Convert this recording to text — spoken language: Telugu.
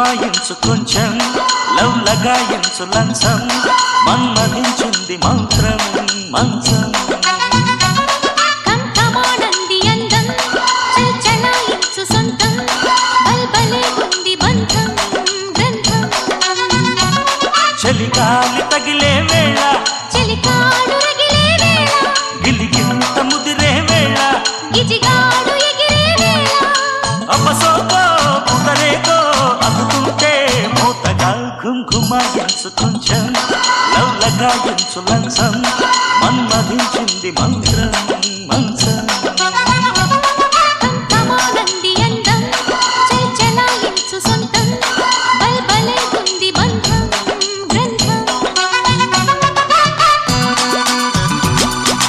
గుమాయించు కొంచెం లవ్ లగాయించు లంచం మన్మధించింది మంత్రం మంచం చలిగాలి తగిలే వేళ చలికాడు రగిలే వేళ గిలిగింత ముదిరే వేళ గిజిగాడు ఎగిరే వేళ అపసోకో పుదరేకో అతుకుంటే మూతగా ఘుంఘుమాయించు కొంచెం లవ్ లగాయించు లంచం మన్మధించింది మంత్రం